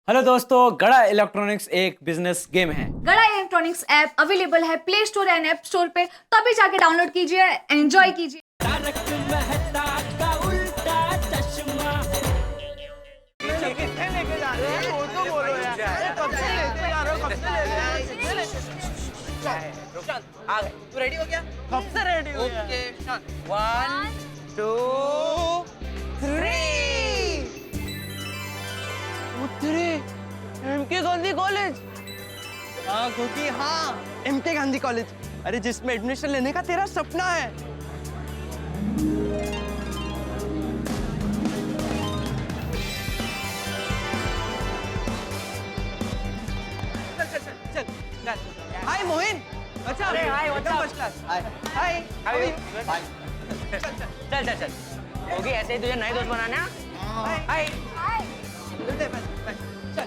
Hello दोस्तों, गड़ा electronics एक बिजनेस गेम है। गड़ा इलेक्ट्रॉनिक्स ऐप अवेलेबल है play store and app store पे, तो अभी जाके डाउनलोड कीजिए, एंजॉय कीजिए। आ गए। तू रेडी हो गया? कब से रेडी हो गया? ओके, शान। 1 2 3 उत्तरी एमके गांधी कॉलेज। हाँ क्योंकि हाँ एमके गांधी कॉलेज, अरे जिसमें एडमिशन लेने का तेरा सपना है। चल हाय मोहिन। अच्छा अरे, hi, what's up? First class. Hi hi How are you? चल चल चल होगी, ऐसे ही तुझे नए दोस्त बनाने हैं। Hi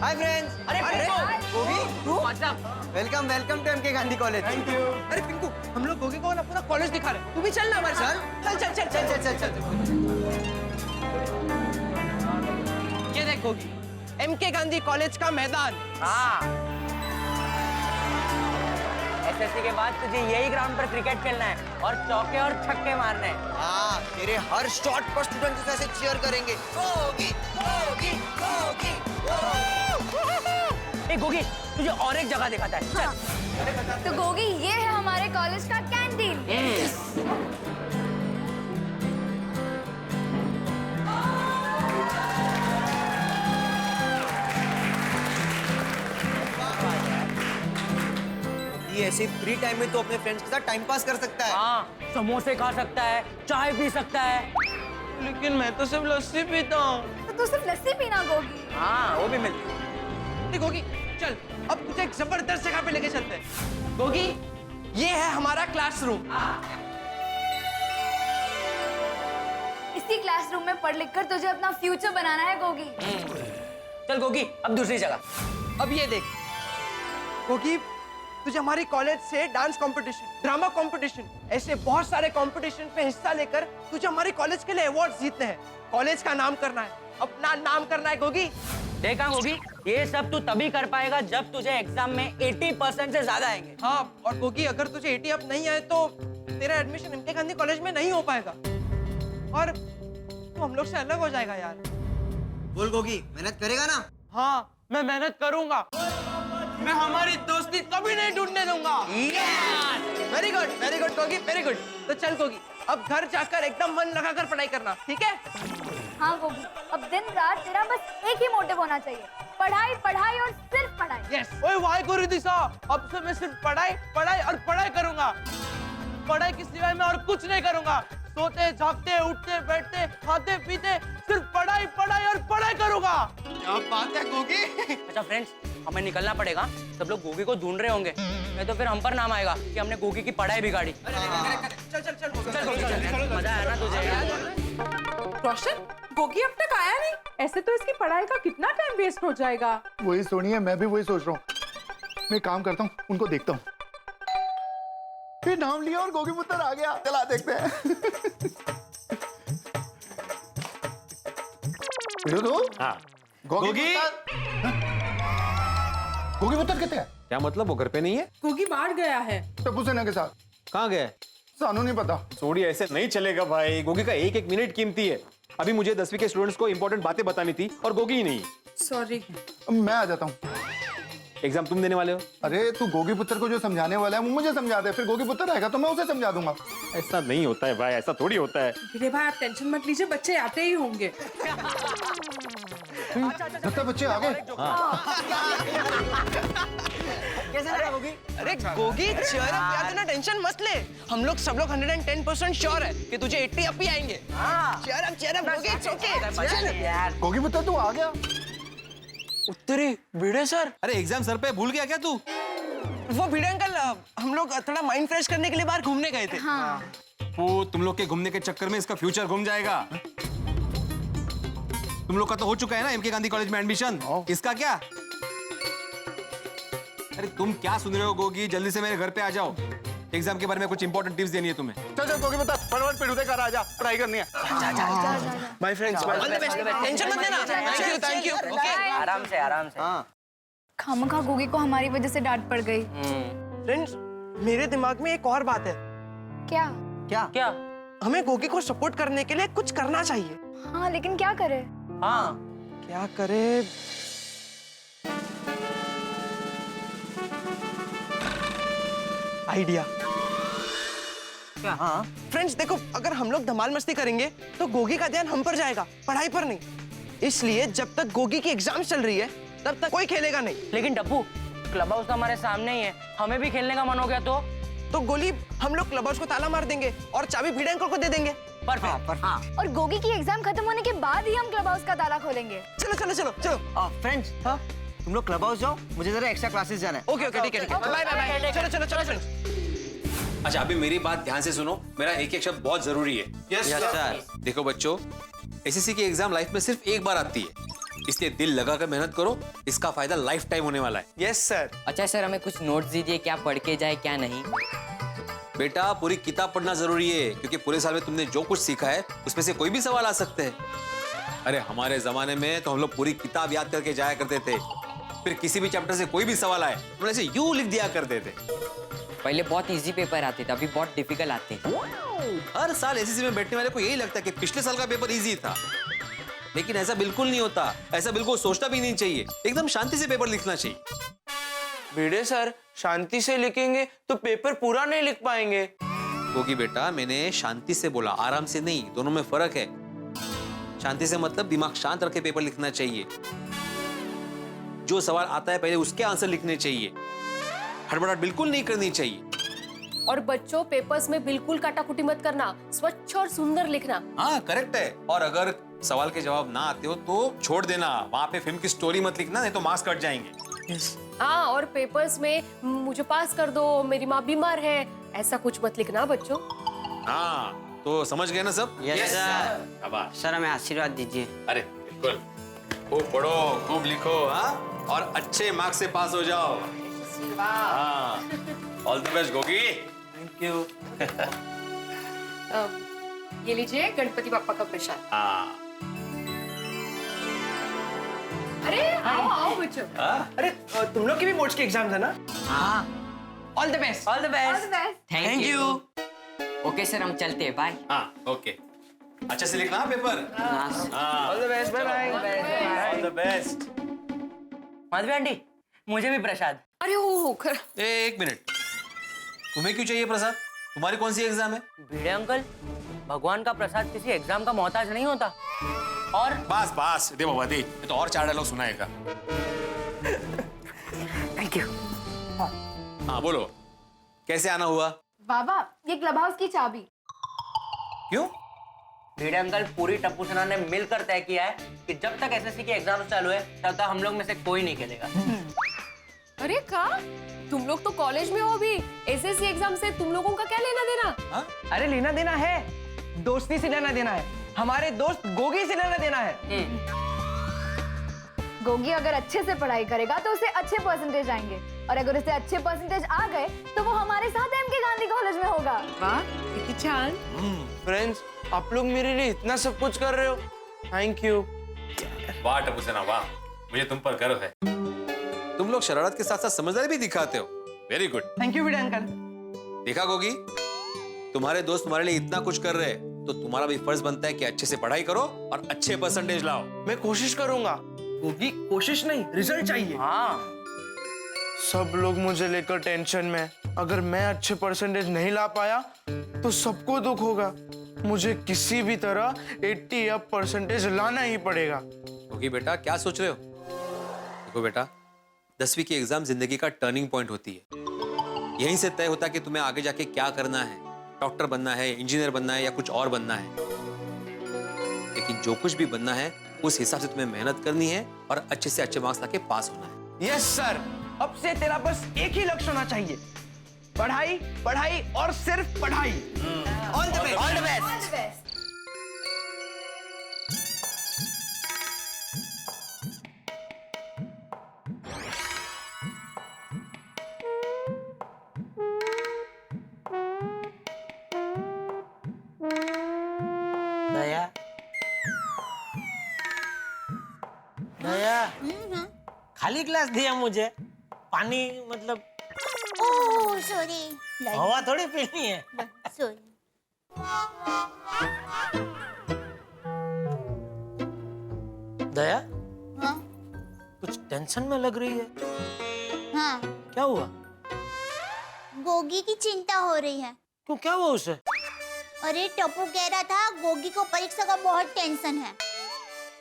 hi friends. अरे गोगी तू what's up. Welcome welcome to MK Gandhi college. Thank you. अरे पिंकू, हम लोग गोगी को ना पूरा कॉलेज दिखा रहे हैं। तू भी चल ना हमारे साथ। चल चल चल चल चल चल चल। ये देख गोगी, एमके गांधी कॉलेज का मैदान। हाँ, एसएससी के बाद तुझे यही ग्राउंड पर क्रिकेट खेलना है और चौके और छक्के मारने हैं। हाँ, तेरे हर शॉट पर स्टूडेंट्स ऐसे चीयर करेंगे। गोगी गोगी गोगी। ए गोगी, तुझे और एक जगह दिखाता है। चल। तो गोगी, ये है हमारे कॉलेज का कैंटीन। ये ऐसे फ्री टाइम में तो अपने फ्रेंड्स के साथ टाइम पास कर सकता है। हाँ, समोसे खा सकता है, चाय पी सकता है। लेकिन मैं तो सिर्फ लस्सी पीता हूँ। तो तू सिर्फ लस्सी पीना गोगी। हाँ, वो भी मिलती है। गोगी चल, अब तुझे एक जबरदस्त जगह पे लेके चलते हैं। गोगी, ये है हमारा क्लासरूम। इसी क्लासरूम में पढ़ लिख कर तुझे अपना फ्यूचर बनाना है गोगी। चल गोगी, अब दूसरी जगह। अब ये देख गोगी, तुझे हमारी कॉलेज से डांस कंपटीशन, ड्रामा कंपटीशन, ऐसे बहुत सारे कंपटीशन में हिस्सा लेकर तुझे हमारी कॉलेज के लिए अवार्ड जीतने हैं। कॉलेज का नाम करना है, अपना नाम करना है गोगी। देखा गोगी, ये सब तू तभी कर पाएगा जब तुझे एग्जाम में 80% से ज्यादा आएंगे। हाँ, और गोगी अगर तुझे 80 अप नहीं आए तो तेरा एडमिशन एमके गांधी कॉलेज में नहीं हो पाएगा और तू हम लोग से अलग हो जाएगा यार। बोल गोगी, मेहनत करेगा ना? हाँ, मैं मेहनत करूंगा। मैं हमारी दोस्ती कभी नहीं टूटने दूंगा। Very good Gogi, very good. तो चल गोगी, अब घर जाकर एकदम मन लगाकर पढ़ाई करना, ठीक है? हाँ गोगी, अब दिन रात तेरा बस एक ही मोटिव होना चाहिए, पढ़ाई पढ़ाई और सिर्फ पढ़ाई। यस। ओए वाह गुरु दिशा, अब से मैं सिर्फ पढ़ाई पढ़ाई और पढ़ाई करूंगा। पढ़ाई के सिवाय मैं और कुछ नहीं करूंगा। सोते जागते उठते बैठते खाते पीते सिर्फ पढ़ाई पढ़ाई और पढ़ाई करूंगा। क्या बात है गोगी। अच्छा फ्रेंड्स, हमें निकलना पड़ेगा। सब लोग गोगी को ढूंढ रहे होंगे, नहीं तो फिर हम पर नाम आएगा कि हमने गोगी की पढ़ाई बिगाड़ी। चल चल चल चल गोगी, चल। मजा आया ना तुझे? रोशन, गोगी अब तक आया नहीं। ऐसे तो इसकी पढ़ाई का कितना टाइम वेस्ट हो जाएगा। वही सुनिए, मैं भी वही सोच रहा हूँ। मैं काम करता हूँ, उनको देखता हूँ। फिर नाम लिया और गोगी पुत्र आ गया। चला देखते हैं। तो हाँ। गोगी गोगी? पुत्र? गोगी पुत्र कितने हैं? क्या मतलब, वो घर पे नहीं है? गोगी बाहर गया है। टप्पू सेना के साथ। कहाँ गए? सानू नहीं पता। सोड़ी, ऐसे नहीं चलेगा भाई। गोगी का एक एक मिनट कीमती है। अभी मुझे 10वीं के स्टूडेंट्स को इंपॉर्टेंट बातें बतानी थी और गोगी ही नहीं। सॉरी। मैं आ जाता हूँ। एग्जाम तुम देने वाले हो? अरे तू गोगी पुत्र को जो समझाने वाला है वो मुझे समझा दे, फिर गोगी पुत्र रहेगा तो मैं उसे समझा दूंगा। ऐसा नहीं होता है भाई, ऐसा थोड़ी होता है। विनय भाई, आप टेंशन मत लीजिए, बच्चे आते ही होंगे। लगता है बच्चे आ गए। कैसा लगा गोगी? अरे गोगी चल यार, ना टेंशन मत ले। हम लोग सब लोग 110% श्योर है कि तुझे 80 अप ही आएंगे। Cheer up Gogi, it's okay. यार गोगी पुत्र तू आ गया। उत्तरी भिड़े सर। अरे एग्जाम सर पे भूल गया क्या तू? वो भिड़े अंकल, हम लोग थोड़ा माइंड फ्रेश करने के लिए बाहर घूमने गए थे। हाँ। वो तुम लोग के घूमने के चक्कर में इसका फ्यूचर घूम जाएगा। तुम लोग का तो हो चुका है ना एमके गांधी कॉलेज में एडमिशन, इसका क्या? अरे तुम क्या सुन रहे हो गोगी, जल्दी से मेरे घर पे आ जाओ। एग्जाम के बारे में कुछ इंपॉर्टेंट टिप्स देनी है तुम्हें। चल चल गोगी पुत्र फटाफट पिट कर आजा, पढ़ाई करनी है। My friends, all the best. Tension मत लेना। Thank you. ओके, आराम से आराम से। खामखा गोगी को हमारी वजह से डांट पड़ गई। फ्रेंड्स, मेरे दिमाग में एक और बात है। क्या? क्या? हमें गोगी को सपोर्ट करने के लिए कुछ करना चाहिए। हाँ, लेकिन क्या करे? हाँ, क्या करे? आइडिया। हाँ। फ्रेंड्स देखो, अगर हम लोग धमाल मस्ती करेंगे तो गोगी का ध्यान हम पर जाएगा, पढ़ाई पर नहीं। इसलिए जब तक गोगी की एग्जाम चल रही है तब तक कोई खेलेगा नहीं। लेकिन डब्बू, क्लब हाउस तो हमारे सामने ही है, हमें भी खेलने का मन हो गया तो गोली, हम लोग क्लब हाउस को ताला मार देंगे और चाबी भिड़े अंकल को दे देंगे। परफेक्ट। और गोगी की एग्जाम खत्म होने के बाद ही हम क्लब हाउस का ताला खोलेंगे। चलो चलो चलो चलो। फ्रेंड्स, हाँ, तुम लोग क्लब हाउस जाओ, मुझे जरा एक्स्ट्रा क्लासेस जाना है। ओके ओके, ठीक है। Bye bye bye. चलो चलो चलो फ्रेंड्स। अच्छा, अभी मेरी बात ध्यान से सुनो, मेरा एक एक शब्द बहुत जरूरी है। Yes sir. देखो बच्चों, एसएससी की एग्जाम लाइफ में सिर्फ एक बार आती है, इसलिए दिल लगाकर मेहनत करो, इसका फायदा लाइफ टाइम होने वाला है। Yes sir. अच्छा सर, हमें कुछ नोट्स दीजिए, क्या पढ़ के जाए क्या नहीं। बेटा, पूरी किताब पढ़ना जरूरी है, क्योंकि पूरे साल में तुमने जो कुछ सीखा है उसमें से कोई भी सवाल आ सकते हैं। अरे हमारे जमाने में तो हम लोग पूरी किताब याद करके जाया करते थे, फिर किसी भी चैप्टर से कोई भी सवाल आए तो ऐसे यूं लिख दिया करते थे। पहले बहुत इजी पेपर आते थे, अभी बहुत डिफिकल्ट आते हैं। हर साल एसएससी में बैठने वाले को यही लगता है कि पिछले साल का पेपर इजी था, लेकिन ऐसा बिल्कुल नहीं होता। ऐसा बिल्कुल सोचना भी नहीं चाहिए, एकदम शांति से पेपर लिखना चाहिए। भिड़े सर, शांति से लिखेंगे तो पेपर पूरा नहीं लिख पाएंगे। क्योंकि बेटा, मैंने शांति से बोला, आराम से नहीं, दोनों में फर्क है। शांति से मतलब दिमाग शांत रख के पेपर लिखना चाहिए। जो सवाल आता है पहले उसके आंसर लिखने चाहिए, हड़बड़ाहट बिल्कुल नहीं करनी चाहिए। और बच्चों, पेपर्स में बिल्कुल काटाकुटी मत करना, स्वच्छ और सुंदर लिखना। हाँ, करेक्ट है। और अगर सवाल के जवाब ना आते हो तो छोड़ देना, वहां पे फिल्म की स्टोरी मत लिखना, नहीं तो मार्क्स कट जाएंगे। हाँ, और पेपर्स में मुझे पास कर दो, मेरी माँ बीमार है, ऐसा कुछ मत लिखना बच्चों। हाँ, तो समझ गए ना सब? Yes sir. शाबाश। सर, हमें आशीर्वाद दीजिए। अरे बिल्कुल, खूब पढ़ो, खूब लिखो, हाँ, और अच्छे मार्क्स से पास हो जाओ। हाँ, all the best Gogi. Thank you. ये लीजिए गणपति पापा का प्रसाद। हाँ। अरे आओ आओ बच्चों। अरे तुम लोग की भी बोर्ड्स के एग्जाम्स है ना? हाँ। All the best. All the best. Thank you. Okay sir, हम चलते हैं, बाय। हाँ, ओके, अच्छे से लिखना पेपर। हाँ, all the best. Bye bye. All the best. Madhavi aunty, मुझे भी प्रसाद। अरे हो कर। एक मिनट, तुम्हें क्यों चाहिए प्रसाद? तुम्हारी कौन सी एग्जाम है? भिड़े अंकल, भगवान का प्रसाद किसी एग्जाम का मोहताज नहीं होता। और बस बस, दे भगवती, तो और 4 डायलॉग सुनाएगा। Thank you. हाँ बोलो, कैसे आना हुआ? बाबा, ये क्लब हाउस की चाबी। क्यों? भिड़े अंकल, पूरी टप्पू सेना ने मिलकर तय किया है कि जब तक एसएससी के एग्जाम चालू है तब तक हम लोग में से कोई नहीं खेलेगा। अरे का? तुम लोग तो कॉलेज में हो अभी, एसएससी एग्जाम से तुम लोगों का क्या लेना देना? हाँ? अरे लेना देना है, दोस्ती से लेना देना है, हमारे दोस्त गोगी से लेना देना है। गोगी अगर अच्छे से पढ़ाई करेगा तो उसे अच्छे परसेंटेज आएंगे, और अगर उसे अच्छे परसेंटेज आ गए तो वो हमारे साथ एमके गांधी कॉलेज में होगा। वाह, कितनी छान। फ्रेंड्स, आप लोग मेरे लिए इतना सब कुछ कर रहे हो, थैंक यू। वाह टप्पू सेना, वाह, मुझे तुम पर गर्व है। तुम लोग शरारत के साथ साथ समझदारी भी दिखाते हो, very good. Thank you Bhide uncle. देखा गोगी, तुम्हारे दोस्त तुम्हारे लिए इतना कुछ कर रहे हैं तो तुम्हारा भी फर्ज बनता है कि अच्छे से पढ़ाई करो और अच्छे परसेंटेज लाओ। मैं कोशिश करूंगा। गोगी, कोशिश नहीं, रिजल्ट चाहिए। हाँ, सब लोग मुझे लेकर टेंशन में, अगर मैं अच्छे परसेंटेज नहीं ला पाया तो सबको दुख होगा। मुझे किसी भी तरह 80 अप परसेंटेज लाना ही पड़ेगा। गोगी बेटा, क्या सोच रहे हो? देखो बेटा, 10वीं की एग्जाम जिंदगी का टर्निंग पॉइंट होती है। यहीं से तय होता है कि तुम्हें आगे जाके क्या करना है, डॉक्टर बनना है, इंजीनियर बनना है या कुछ और बनना है। लेकिन जो कुछ भी बनना है उस हिसाब से तुम्हें मेहनत करनी है और अच्छे से अच्छे मार्क्स लाके पास होना है। यस सर, अब से तेरा बस एक ही लक्ष्य होना चाहिए, पढ़ाई, पढ़ाई और सिर्फ पढ़ाई। All the best. All the best. खाली ग्लास दिया मुझे, पानी मतलब ओह सॉरी, हवा थोड़ी पीनी है। सॉरी। दया, हाँ कुछ टेंशन में लग रही है, हाँ, क्या हुआ? गोगी की चिंता हो रही है। क्यों, क्या हुआ उसे? अरे टप्पू कह रहा था गोगी को परीक्षा का बहुत टेंशन है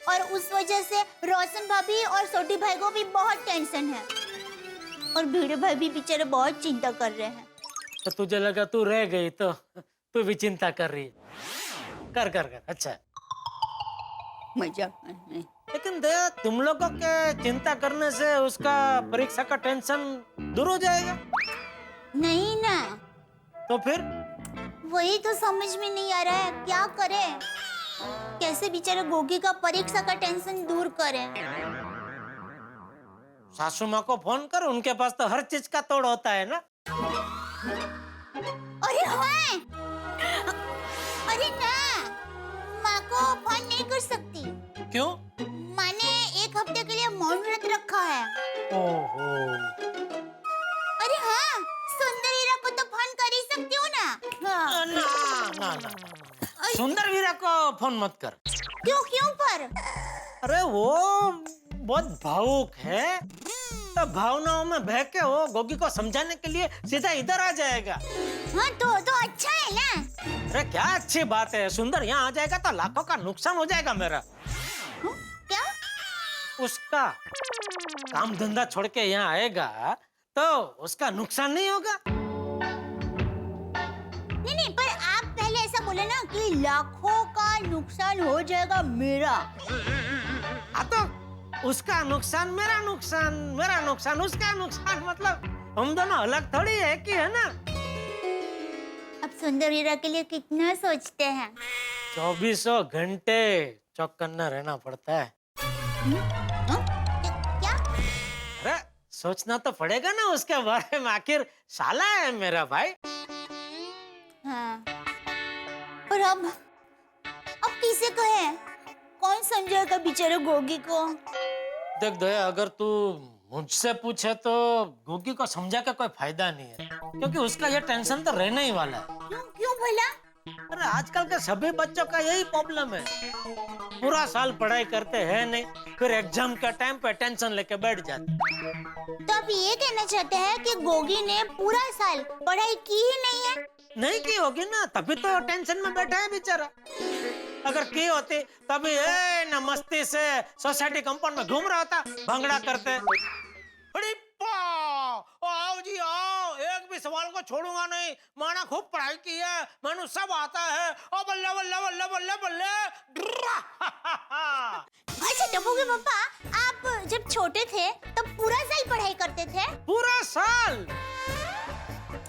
और उस वजह से रोशन भाभी और छोटी भाई को भी बहुत टेंशन है और भीड़े भाई भी बेचारे बहुत चिंता कर रहे हैं। तो तुझे लगा तू रह गई तो तू भी चिंता कर रही है। कर कर कर, अच्छा है। मजाक नहीं। लेकिन दया, तुम लोगों के चिंता करने से उसका परीक्षा का टेंशन दूर हो जाएगा? नहीं ना, तो फिर वही तो समझ में नहीं आ रहा है, क्या करें, कैसे बेचारे गोगी का परीक्षा का टेंशन दूर करें। सासू माँ को फोन कर, उनके पास तो हर चीज का तोड़ होता है ना। अरे हाँ, अरे ना, माँ को फोन नहीं कर सकती। क्यों? माँ ने एक हफ्ते के लिए मौन व्रत रखा है। ओहो। अरे हाँ, सुंदर हीरा को तो फोन कर ही सकती हूँ ना। हाँ। ना ना ना, सुंदर वीरा को फोन मत कर। क्यों क्यों पर? अरे वो बहुत भावुक है, तो भावनाओं में बह के वो गोगी को समझाने के लिए सीधा इधर आ जाएगा। हाँ तो अच्छा है ना। अरे क्या अच्छी बात है, सुंदर यहाँ आ जाएगा तो लाखों का नुकसान हो जाएगा मेरा। क्या? उसका काम धंधा छोड़ के यहाँ आएगा तो उसका नुकसान नहीं होगा। नहीं, पर आप पहले ऐसा बोले ना कि लाखों का नुकसान हो जाएगा मेरा। हाँ तो उसका नुकसान मेरा नुकसान, मेरा नुकसान उसका नुकसान, मतलब हम दोनों अलग थोड़ी है कि है ना। अब सुंदर हीरा के लिए कितना सोचते हैं। 24 घंटे चौकन्ना रहना पड़ता है। क्या? अरे सोचना तो पड़ेगा ना उसके बारे में, आखिर साला है मेरा भाई। हाँ, पर अब किसे कहे, कौन समझेगा बेचारे गोगी को। देख दया, अगर तू मुझसे पूछे तो गोगी को समझा के कोई फायदा नहीं है, क्योंकि उसका ये टेंशन तो रहने ही वाला है। क्यों भला? अरे आजकल के सभी बच्चों का यही प्रॉब्लम है, पूरा साल पढ़ाई करते हैं नहीं, फिर एग्जाम के टाइम पे टेंशन लेके बैठ जाते। तो आप ये कहना चाहते हैं कि गोगी ने पूरा साल पढ़ाई की ही नहीं है? नहीं की होगी ना, तभी तो टेंशन में बैठा है बेचारा। अगर की होती तभी न मस्ती से सोसाइटी कंपाउंड में घूम रहा था भंगड़ा करते। अरे आओ जी आओ, एक भी सवाल को छोड़ूंगा नहीं, माना खूब पढ़ाई की है, मैंने सब आता है। ओ बल्ले बल्ले बल्ले बल्ले बल्ले। अच्छा टप्पू के पापा, आप जब छोटे थे तब पूरा साल पढ़ाई करते थे? पूरा साल?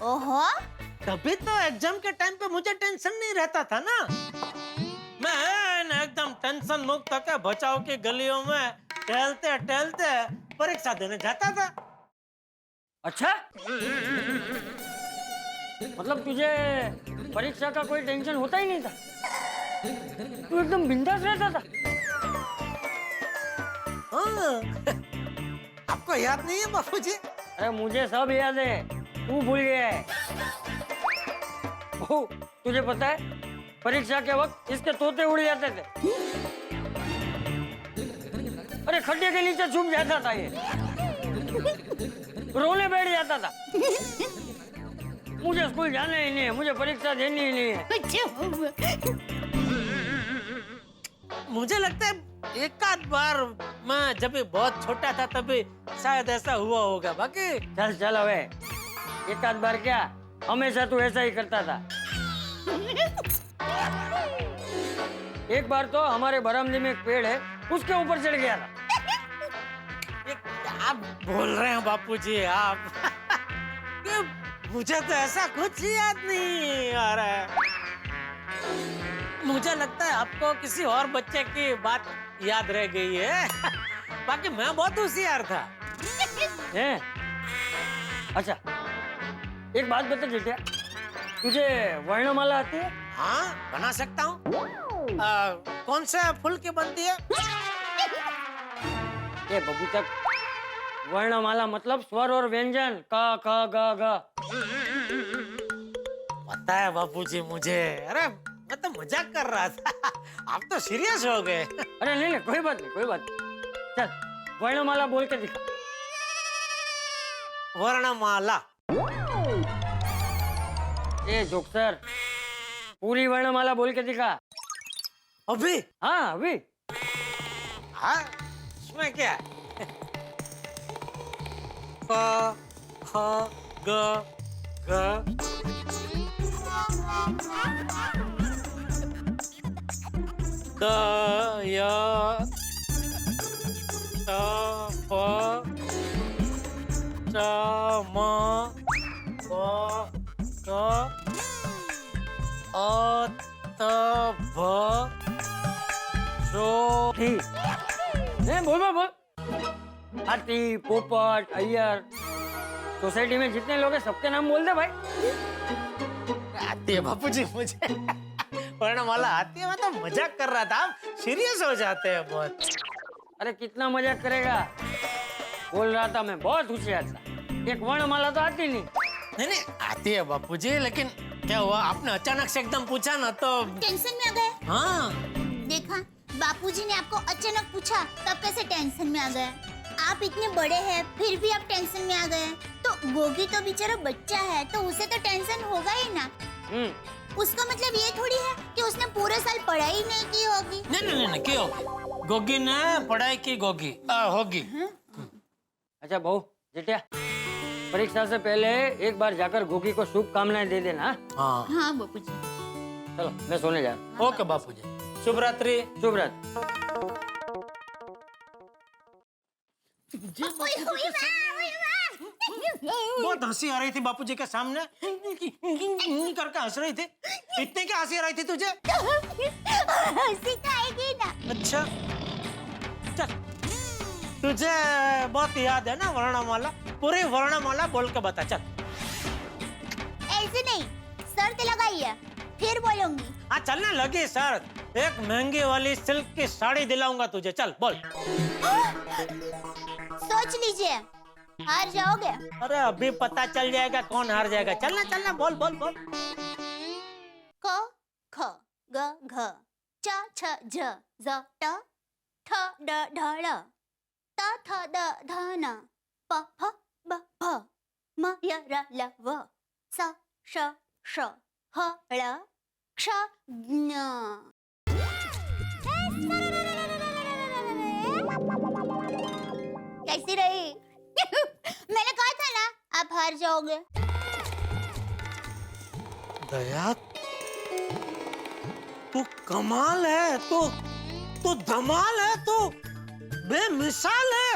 ओहो, तभी तो एग्जाम के टाइम पे मुझे टेंशन नहीं रहता था ना। मैं एकदम टेंशन मुक्त होकर बचाव की गलियों में टहलते टहलते परीक्षा देने जाता था। अच्छा, मतलब तुझे परीक्षा का कोई टेंशन होता ही नहीं था, तू एकदम बिंदास रहता था। हाँ। आपको याद नहीं है बापूजी? अरे मुझे सब याद है, तू भूल गया है। ओह, तुझे पता है परीक्षा के वक्त इसके तोते उड़ जाते थे। अरे खड्डे के नीचे छुप जाता था ये, रोने बैठ जाता था। मुझे स्कूल जाना ही नहीं है, मुझे परीक्षा देनी ही नहीं है। मुझे लगता है एक आध बार मैं जब बहुत छोटा था तभी शायद ऐसा हुआ होगा। बाकी चल चल अबे, एक आध बार क्या, हमेशा तू ऐसा ही करता था। एक बार तो हमारे बरामदे में एक पेड़ है, उसके ऊपर चढ़ गया था। ये क्या बोल रहे हैं बापूजी आप? ये मुझे तो ऐसा कुछ याद नहीं आ रहा है। मुझे लगता है आपको किसी और बच्चे की बात याद रह गई है। बाकी मैं बहुत होशियार था। हैं? अच्छा, एक बात बता जितिया, तुझे वर्णमाला आती है? हाँ, बना सकता हूँ। कौन से फूल की बनती है? ये बबू तक वर्णमाला मतलब स्वर और व्यंजन का ख ग घ। पता है बापूजी मुझे, अरे मैं तो मजाक कर रहा था। आप तो सीरियस हो गए। अरे नहीं नहीं, कोई बात नहीं, कोई बात नहीं। चल वर्णमाला बोल के दिखा। वर्णमाला। ए जोक्सर, पूरी वर्णमाला बोल के दिखा। अभी? हाँ अभी। हाँ, इसमें क्या है? क ख ग घ द य त फ च म प क अ त भ जो ठीक। नहीं बोल बोल बोल। हाथी, पोपट, अय्यर, सोसाइटी में जितने लोग हैं सबके नाम बोल दे भाई। आती है बापूजी मुझे। वर्णमाला आती है, मैं तो मजाक कर रहा था। आप सीरियस हो जाते हैं बहुत। अरे कितना मजाक करेगा, बोल रहा था मैं बहुत होशियार था। एक वर्णमाला तो आती नहीं। नहीं नहीं आती है बापूजी, लेकिन क्या हुआ, आपने अचानक से एकदम पूछा ना तो टेंशन में आ गए। हाँ देखा, बापूजी ने आपको अचानक पूछा तब कैसे टेंशन में आ गए। आप इतने बड़े हैं फिर भी आप टेंशन में आ गए। तो गोगी तो बेचारा बच्चा है, तो उसे तो टेंशन होगा ही ना। उसका मतलब ये थोड़ी है कि उसने पूरे साल पढ़ाई नहीं की होगी। नहीं नहीं क्यों होगी, गोगी ने पढ़ाई की होगी। अच्छा बहू जेठिया, परीक्षा से पहले एक बार जाकर गोगी को शुभकामनाएं दे देना। हाँ हाँ बापूजी। चलो मैं सोने जा रहा हूँ। ओके बापूजी, शुभ रात्रि। शुभ रात्रि। बहुत हंसी आ रही थी बापूजी के सामने, करके हंस रही थी। इतने क्या हंसी आ रही थी तुझे? हंसी तो आएगी ना। अच्छा चल, तुझे बहुत याद है ना वर्णमाला? पूरी वर्णमाला बोल के बता चल। ऐसे नहीं, शर्त लगाई है, फिर बोलूंगी। हाँ चलने लगी शर्त। एक महंगी वाली सिल्क की साड़ी दिलाऊंगा तुझे, चल बोल। सोच लीजिए, हार जाओगे। अरे अभी पता चल जाएगा कौन हार जाएगा। चलना चलना, बोल बोल बोल। क ख ग घ च छ झ ज ट ठ ड ढ ळ त थ द ध न प फ ब भ म य र ल व स श ष ह ळ क्ष ज्ञ। कैसी रही? मैंने कहा था ना आप हार जाओगे। दया, तू कमाल है, तू धमाल है, तू बेमिसाल है।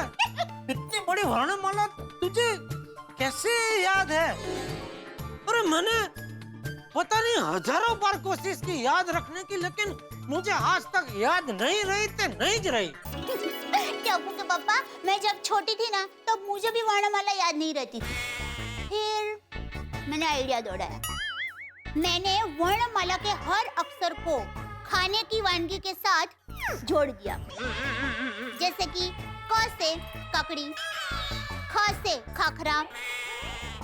इतनी बड़ी वर्णमाला तुझे कैसे याद है? अरे मैंने पता नहीं हजारों बार कोशिश की याद रखने की, लेकिन मुझे आज तक याद नहीं रही तो नहीं रही। टप्पू के पापा, मैं जब छोटी थी ना तब तो मुझे भी वर्णमाला याद नहीं रहती थी। फिर मैंने आइडिया दौड़ाया। मैंने वर्णमाला के हर अक्षर को खाने की वानगी के साथ जोड़ दिया। जैसे कि क से ककड़ी, ख से खाखरा,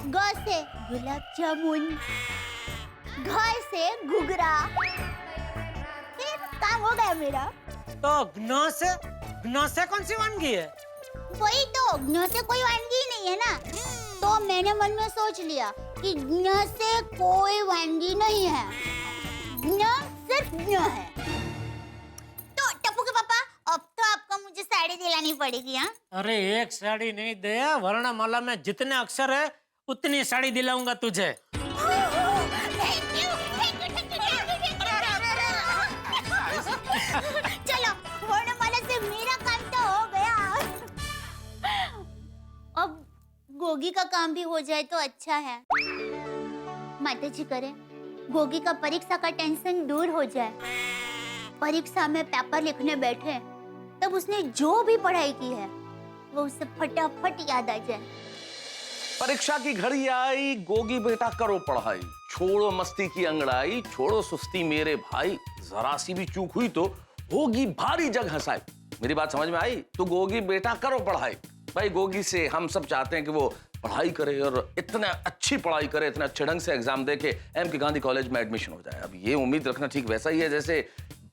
ग से गुलाब जामुन, घ से घुघरा। फिर काम हो गया मेरा। तो घ से कौन सी वानगी है? वही तो, ज्ञ से कोई वानगी नहीं है ना। तो मैंने मन में सोच लिया कि ज्ञ से कोई वानगी नहीं है, ज्ञ सिर्फ ज्ञ है। तो टप्पू के पापा, अब तो आपको मुझे साड़ी दिलानी पड़ेगी। हाँ? अरे एक साड़ी नहीं दे, वर्णमाला में जितने अक्षर है उतनी साड़ी दिलाऊंगा तुझे। चलो, वर्णमाला से मेरा काम तो हो गया। अब गोगी का काम भी हो जाए तो अच्छा है। माताजी करे गोगी का परीक्षा का टेंशन दूर हो जाए। परीक्षा में पेपर लिखने बैठे तब उसने जो भी पढ़ाई की है वो उसे फटाफट याद आ जाए। परीक्षा की घड़ी आई, गोगी बेटा करो पढ़ाई, छोड़ो मस्ती की अंगड़ाई, छोड़ो सुस्ती मेरे भाई, जरा सी भी चूक हुई तो होगी भारी जग हंसाई। मेरी बात समझ में आई? तो गोगी बेटा करो पढ़ाई। भाई गोगी से हम सब चाहते हैं कि वो पढ़ाई करे और इतना अच्छी पढ़ाई करे, इतना अच्छे ढंग से एग्जाम दे के एम के गांधी कॉलेज में एडमिशन हो जाए। अब ये उम्मीद रखना ठीक वैसा ही है जैसे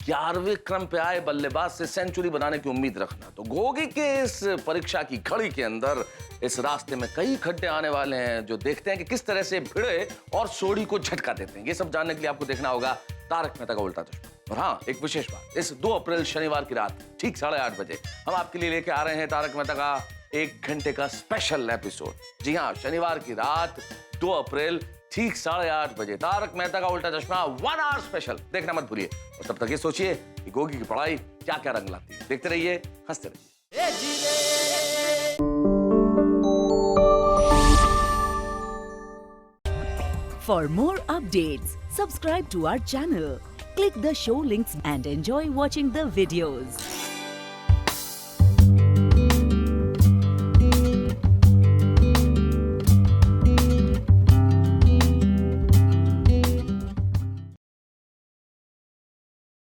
11वें क्रम पे आए बल्लेबाज से सेंचुरी बनाने की उम्मीद रखना। तो गोगी के इस परीक्षा की घड़ी के अंदर इस रास्ते में कई खड्डे आने वाले हैं जो देखते हैं कि किस तरह से भिड़े और सोडी को झटका देते हैं। ये सब जानने के लिए आपको देखना होगा तारक मेहता का उल्टा चश्मा। और हाँ, एक विशेष बात, इस 2 अप्रैल शनिवार की रात ठीक 8:30 बजे हम आपके लिए लेके आ रहे हैं तारक मेहता का 1 घंटे का स्पेशल एपिसोड। जी हाँ, शनिवार की रात 2 अप्रैल ठीक 8:30 बजे तारक मेहता का उल्टा चश्मा 1 आवर स्पेशल देखना मत भूलिए। और तब तक ये सोचिए कि गोगी की पढ़ाई क्या क्या रंग लाती है। देखते रहिए, हंसते रहिए। For more updates, subscribe to our channel, click the show links and enjoy watching the videos.